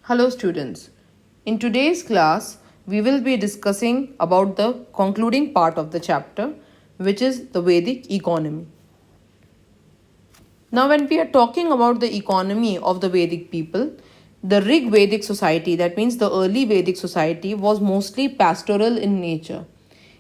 Hello students. In today's class, we will be discussing about the concluding part of the chapter, which is the Vedic economy. Now when we are talking about the economy of the Vedic people, the Rig Vedic society, that means the early Vedic society, was mostly pastoral in nature.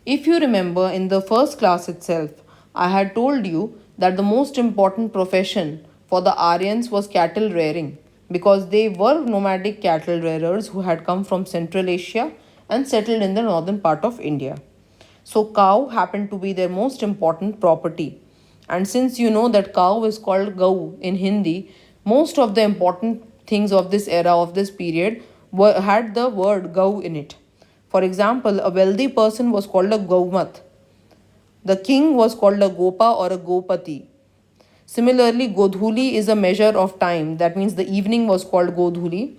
If you remember in the first class itself, I had told you that the most important profession for the Aryans was cattle rearing because they were nomadic cattle rearers who had come from Central Asia and settled in the northern part of India. So, cow happened to be their most important property. And since you know that cow is called gau in Hindi, most of the important things of this era, of this period, had the word gau in it. For example, a wealthy person was called a gaumat. The king was called a gopa or a gopati. Similarly, godhuli is a measure of time. That means the evening was called godhuli.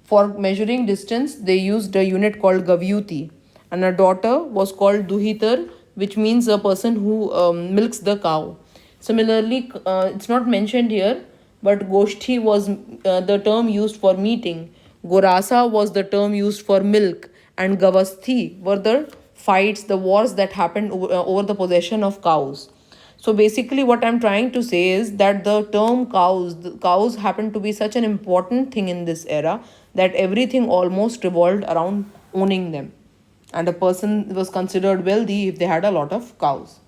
For measuring distance, they used a unit called gavyuti. And a daughter was called duhitar, which means a person who milks the cow. Similarly, it's not mentioned here, but goshti was the term used for meeting. Gorasa was the term used for milk. And gavasthi were the fights, the wars that happened over the possession of cows. So basically, what I'm trying to say is that the cows happen to be such an important thing in this era that everything almost revolved around owning them. And a person was considered wealthy if they had a lot of cows.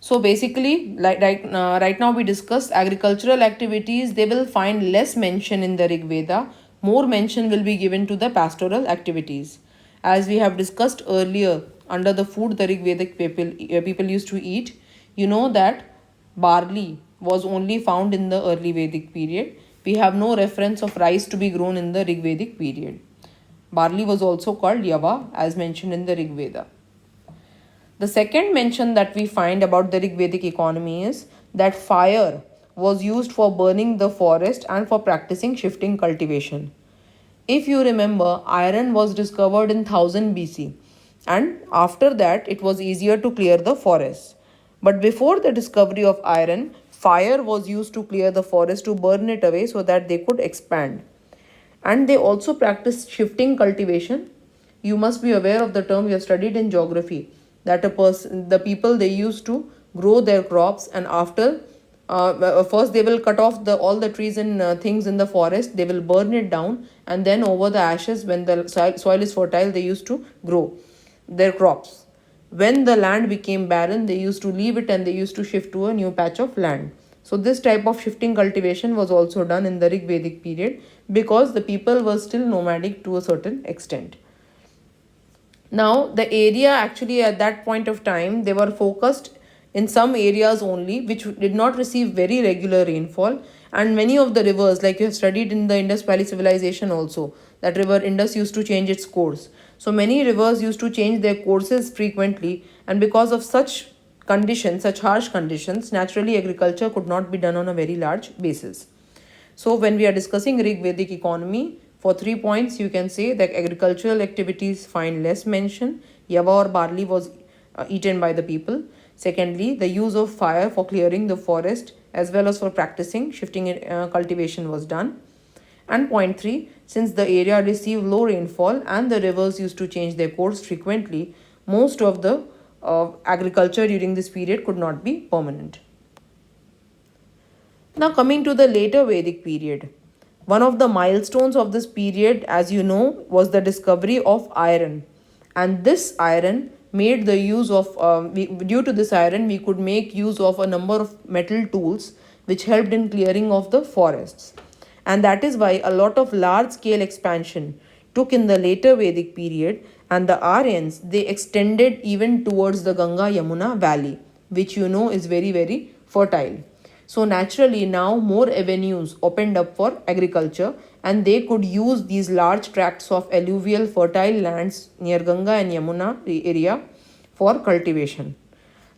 So basically, right now we discussed agricultural activities. They will find less mention in the Rig Veda. More mention will be given to the pastoral activities. As we have discussed earlier, under the food the Rig Vedic people used to eat, you know that barley was only found in the early Vedic period. We have no reference of rice to be grown in the Rig Vedic period. Barley was also called yava as mentioned in the Rig Veda. The second mention that we find about the Rig Vedic economy is that fire was used for burning the forest and for practicing shifting cultivation. If you remember, iron was discovered in 1000 BC, and after that it was easier to clear the forests. But before the discovery of iron, fire was used to clear the forest to burn it away so that they could expand. And they also practiced shifting cultivation. You must be aware of the term you have studied in geography, that the people, they used to grow their crops, and after first they will cut off all the trees and things in the forest, they will burn it down, and then over the ashes, when the soil is fertile, they used to grow their crops. When the land became barren, they used to leave it and they used to shift to a new patch of land. So this type of shifting cultivation was also done in the Rig Vedic period because the people were still nomadic to a certain extent. Now, the area actually at that point of time, they were focused in some areas only which did not receive very regular rainfall, and many of the rivers, like you have studied in the Indus Valley civilization also, that river Indus used to change its course. So many rivers used to change their courses frequently, and because of such conditions, such harsh conditions, naturally agriculture could not be done on a very large basis. So when we are discussing Rig Vedic economy, for 3 points you can say that agricultural activities find less mention. Yava or barley was eaten by the people. Secondly, the use of fire for clearing the forest as well as for practicing shifting cultivation was done. And point 3, since the area received low rainfall and the rivers used to change their course frequently, most of the agriculture during this period could not be permanent. Now, coming to the later Vedic period, one of the milestones of this period, as you know, was the discovery of iron. And this iron made the use of, due to this iron, we could make use of a number of metal tools which helped in clearing of the forests. And that is why a lot of large scale expansion took in the later Vedic period, and the Aryans, they extended even towards the Ganga Yamuna valley, which you know is very, very fertile. So naturally now more avenues opened up for agriculture, and they could use these large tracts of alluvial fertile lands near Ganga and Yamuna area for cultivation.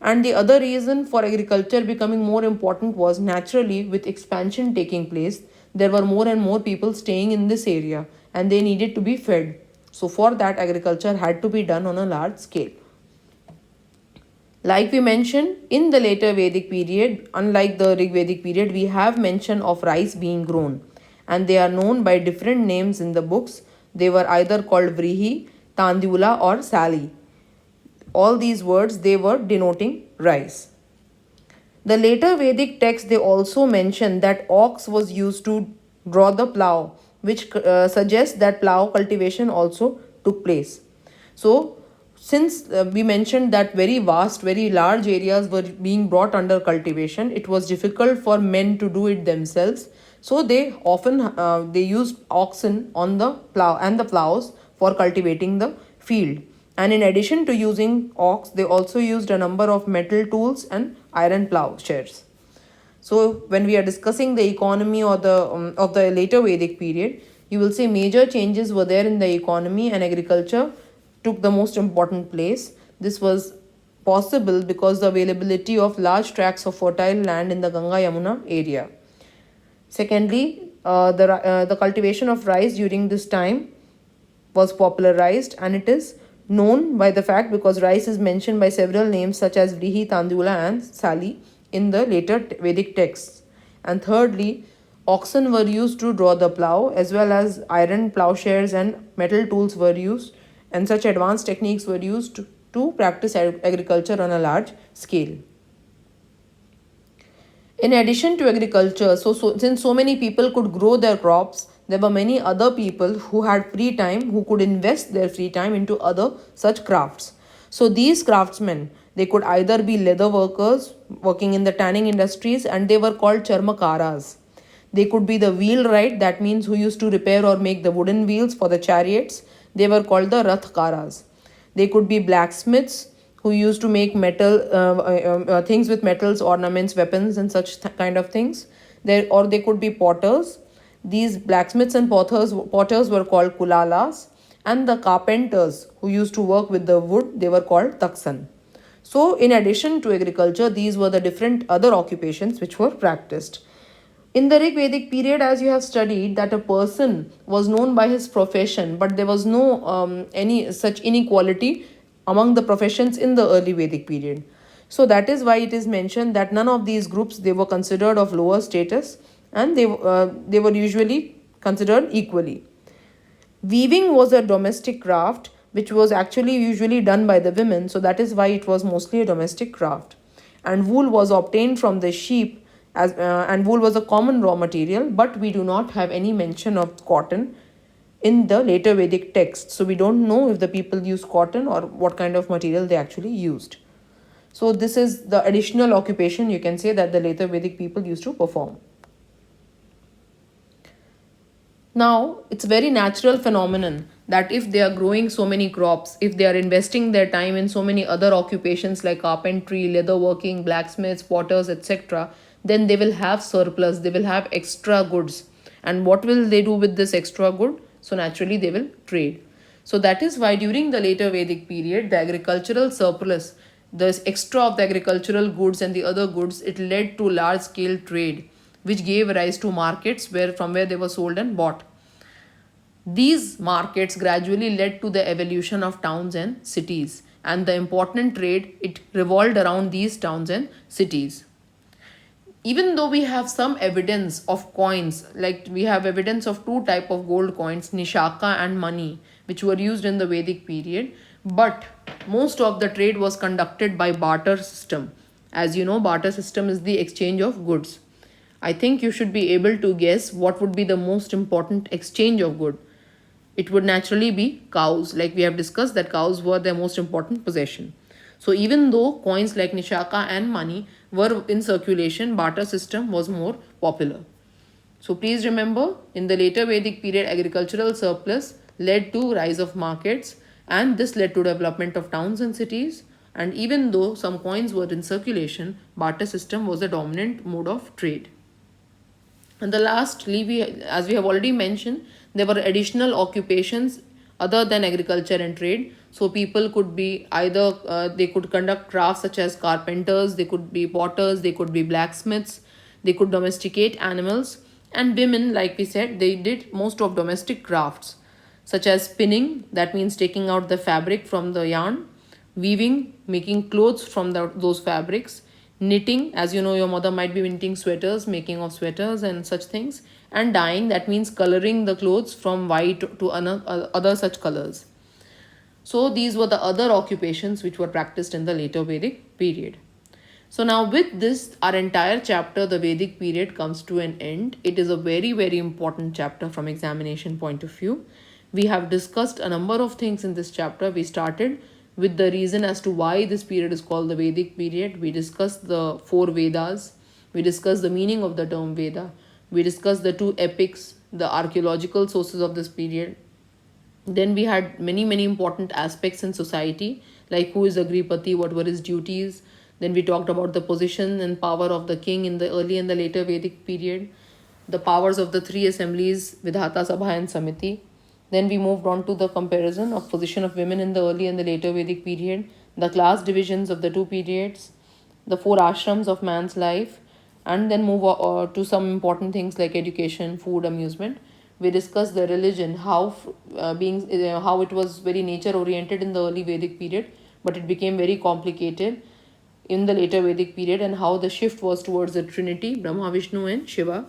And the other reason for agriculture becoming more important was naturally with expansion taking place, there were more and more people staying in this area and they needed to be fed. So for that, agriculture had to be done on a large scale. Like we mentioned, in the later Vedic period, unlike the Rig Vedic period, we have mention of rice being grown. and they are known by different names in the books. They were either called Vrihi, Tandula, or Sali. All these words, they were denoting rice. The later Vedic texts, they also mention that ox was used to draw the plough, which suggests that plough cultivation also took place. So, since we mentioned that very vast, very large areas were being brought under cultivation, it was difficult for men to do it themselves. So they often they used oxen on the plough and the ploughs for cultivating the field. And in addition to using ox, they also used a number of metal tools and iron plowshares. So when we are discussing the economy or the of the later Vedic period, you will say major changes were there in the economy, and agriculture took the most important place. This was possible because the availability of large tracts of fertile land in the Ganga Yamuna area. Secondly, the cultivation of rice during this time was popularized, and it is known by the fact because rice is mentioned by several names such as Vrihi, Tandula, and Sali in the later Vedic texts. And thirdly, oxen were used to draw the plough, as well as iron plowshares and metal tools were used, and such advanced techniques were used to practice agriculture on a large scale. In addition to agriculture, since so many people could grow their crops, there were many other people who had free time who could invest their free time into other such crafts. So these craftsmen, they could either be leather workers working in the tanning industries, and they were called charmakaras. They could be the wheelwright, that means who used to repair or make the wooden wheels for the chariots. They were called the rathkaras. They could be blacksmiths who used to make metal things with metals, ornaments, weapons, and such kind of things. Or they could be potters. These blacksmiths and potters were called kulalas, and the carpenters who used to work with the wood, they were called taksan. So, in addition to agriculture, these were the different other occupations which were practiced. In the Rig Vedic period, as you have studied, that a person was known by his profession, but there was no any such inequality among the professions in the early Vedic period. So that is why it is mentioned that none of these groups, they were considered of lower status, and they were usually considered equally. Weaving was a domestic craft which was actually usually done by the women, so that is why it was mostly a domestic craft. And wool was obtained from the sheep, and wool was a common raw material, but we do not have any mention of cotton in the later Vedic texts. So we don't know if the people used cotton or what kind of material they actually used. So this is the additional occupation, you can say, that the later Vedic people used to perform. Now, it's a very natural phenomenon that if they are growing so many crops, if they are investing their time in so many other occupations like carpentry, leatherworking, blacksmiths, potters, etc., then they will have surplus, they will have extra goods. And what will they do with this extra good? So naturally they will trade. So that is why during the later Vedic period, the agricultural surplus, the extra of the agricultural goods and the other goods, it led to large scale trade, which gave rise to markets from where they were sold and bought. These markets gradually led to the evolution of towns and cities, and the important trade, it revolved around these towns and cities. Even though we have some evidence of coins, like we have evidence of two type of gold coins, nishaka and money, which were used in the Vedic period, but most of the trade was conducted by barter system. As you know, barter system is the exchange of goods. I think you should be able to guess what would be the most important exchange of good. It would naturally be cows. Like we have discussed that cows were their most important possession. So even though coins like nishaka and money were in circulation, barter system was more popular. So please remember, in the later Vedic period, agricultural surplus led to rise of markets, and this led to development of towns and cities. And even though some coins were in circulation, barter system was the dominant mode of trade. And the lastly, as we have already mentioned, there were additional occupations other than agriculture and trade. So people could be either, they could conduct crafts such as carpenters, they could be potters, they could be blacksmiths, they could domesticate animals. And women, like we said, they did most of domestic crafts such as spinning, that means taking out the fabric from the yarn, weaving, making clothes from those fabrics, knitting, as you know, your mother might be knitting sweaters, making of sweaters and such things, and dyeing, that means coloring the clothes from white to other such colors. So these were the other occupations which were practiced in the later Vedic period. So now with this, our entire chapter, the Vedic period, comes to an end. It is a very, very important chapter from examination point of view. We have discussed a number of things in this chapter. We started with the reason as to why this period is called the Vedic period. We discussed the four Vedas. We discussed the meaning of the term Veda. We discussed the two epics, the archaeological sources of this period. Then we had many important aspects in society, like who is Agripati, what were his duties. Then we talked about the position and power of the king in the early and the later Vedic period, the powers of the three assemblies, Vidhata, Sabha and Samiti. Then we moved on to the comparison of position of women in the early and the later Vedic period, the class divisions of the two periods, the four ashrams of man's life, and then move to some important things like education, food, amusement. We discussed the religion, how it was very nature oriented in the early Vedic period, but it became very complicated in the later Vedic period, and how the shift was towards the Trinity, Brahma, Vishnu, and Shiva,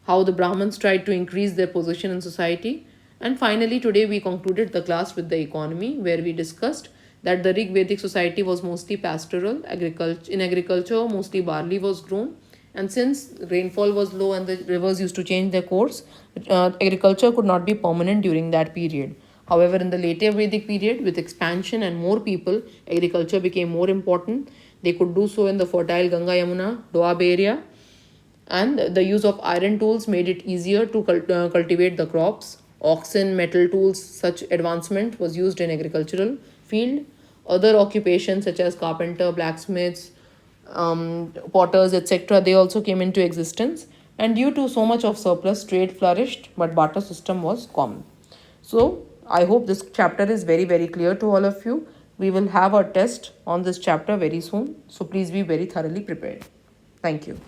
how the Brahmins tried to increase their position in society. And finally, today we concluded the class with the economy, where we discussed that the Rig Vedic society was mostly pastoral. In agriculture, mostly barley was grown. And since rainfall was low and the rivers used to change their course, agriculture could not be permanent during that period. However, in the later Vedic period, with expansion and more people, agriculture became more important. They could do so in the fertile Ganga Yamuna, Doab area, and the use of iron tools made it easier to cultivate the crops. Oxen, metal tools, such advancement was used in agricultural field. Other occupations such as carpenter, blacksmiths, potters, etc., they also came into existence. And due to so much of surplus, trade flourished, but barter system was common. So I hope this chapter is very clear to all of you. We will have a test on this chapter very soon, so please be very thoroughly prepared. Thank you.